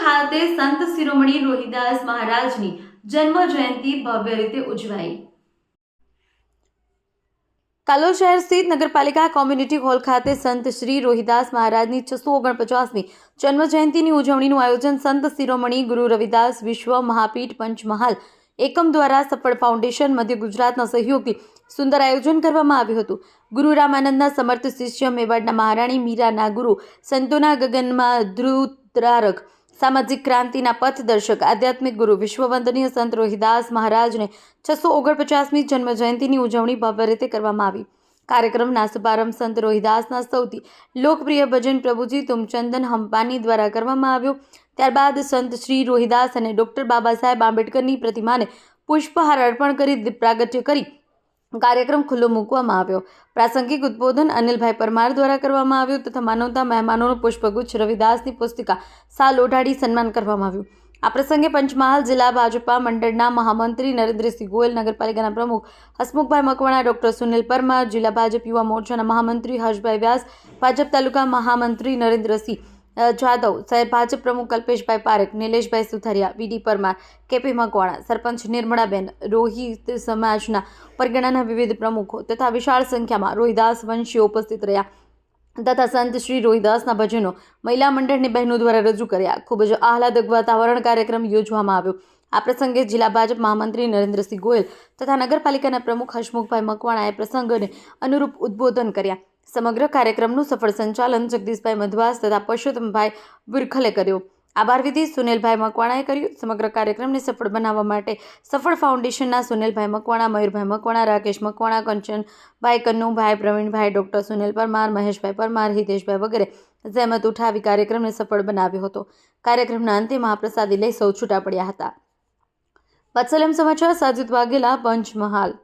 ખાતે સંત શિરોમણી રોહિદાસ મહારાજની જન્મ જયંતિ ભવ્ય રીતે ઉજવાઈ। કાલોલ શહેર સ્થિત નગરપાલિકા કોમ્યુનિટી હોલ ખાતે સંત શ્રી રોહિદાસ મહારાજની 649મી જન્મ જયંતિની ઉજવણીનું આયોજન સંત શિરોમણી ગુરુ રવિદાસ વિશ્વ મહાપીઠ પંચમહાલ એકમ દ્વારા સફળ ફાઉન્ડેશન મધ્ય ગુજરાતના સહયોગથી સુંદર આયોજન કરવામાં આવ્યું હતું। ગુરુ રામાનંદના સમર્થ શિષ્ય મેવાડના મહારાણી મીરાના ગુરુ સંતોના ગગનમાં ધ્રુતરારક સામાજિક ક્રાંતિના પથદર્શક આધ્યાત્મિક ગુરુ વિશ્વવંદનીય સંત રોહિદાસ મહારાજને 649મી જન્મ જયંતિની ઉજવણી ભવ્ય રીતે કરવામાં આવી। કાર્યક્રમના શુભારંભ સંત રોહિદાસના સૌથી લોકપ્રિય ભજન પ્રભુજી તુમચંદન હંપાની દ્વારા કરવામાં આવ્યો। ત્યારબાદ સંત શ્રી રોહિદાસ અને ડૉક્ટર બાબા સાહેબ આંબેડકરની પ્રતિમાને પુષ્પહાર અર્પણ કરી દીપ પ્રાગટ્ય કરી કાર્યક્રમ ખુલ્લો મૂકવામાં આવ્યો। પ્રાસંગિક ઉદ્બોધન અનિલભાઈ પરમાર દ્વારા કરવામાં આવ્યું તથા માનવતા મહેમાનોનું પુષ્પગુચ્છ રવિદાસની પુસ્તિકા સાલ ઓઢાડી સન્માન કરવામાં આવ્યું। આ પ્રસંગે પંચમહાલ જિલ્લા ભાજપા મંડળના મહામંત્રી નરેન્દ્રસિંહ ગોયલ, નગરપાલિકાના પ્રમુખ હસમુખભાઈ મકવાણા, ડૉક્ટર સુનિલ પરમાર, જિલ્લા ભાજપ યુવા મોરચાના મહામંત્રી હર્ષભાઈ વ્યાસ, ભાજપ તાલુકા મહામંત્રી નરેન્દ્રસિંહ જાદવ, શહેર ભાજપ પ્રમુખ કલ્પેશભાઈ પારેખ, નિલેશભાઈ સુથારિયા, વીડી પરમાર, કેપી મકવાણા, સરપંચ નિર્મળાબેન, રોહિત સમાજના પરગણાના વિવિધ પ્રમુખો તથા વિશાળ સંખ્યામાં રોહિદાસ વંશીઓ ઉપસ્થિત રહ્યા તથા સંત શ્રી રોહિદાસના ભજનો મહિલા મંડળની બહેનો દ્વારા રજૂ કર્યા। ખૂબ જ આહલાદક વાતાવરણ કાર્યક્રમ યોજવામાં આવ્યો। આ પ્રસંગે જિલ્લા ભાજપ મહામંત્રી નરેન્દ્રસિંહ ગોયલ તથા નગરપાલિકાના પ્રમુખ હસમુખભાઈ મકવાણાએ પ્રસંગોને અનુરૂપ ઉદ્બોધન કર્યા। સમગ્ર કાર્યક્રમનું સફળ સંચાલન જગદીશભાઈ મધવાસ તથા પુરુષોત્તમભાઈ વિરખલે કર્યો। આભાર વિધિ સુનિલભાઈ મકવાણાએ કર્યું। સમગ્ર કાર્યક્રમને સફળ બનાવવા માટે સફળ ફાઉન્ડેશનના સુનિલભાઈ મકવાણા, મયુરભાઈ મકવાણા, રાકેશ મકવાણા, કંચનભાઈ કન્નુભાઈ, પ્રવીણભાઈ, ડૉક્ટર સુનિલ પરમાર, મહેશભાઈ પરમાર, હિતેશભાઈ વગેરે જહેમત ઉઠાવી કાર્યક્રમને સફળ બનાવ્યો હતો। કાર્યક્રમના અંતે મહાપ્રસાદી લઈ સૌ છૂટા પડ્યા હતા। વત્સલમ સમાચાર, સાજિદ વાઘેલા, પંચમહાલ।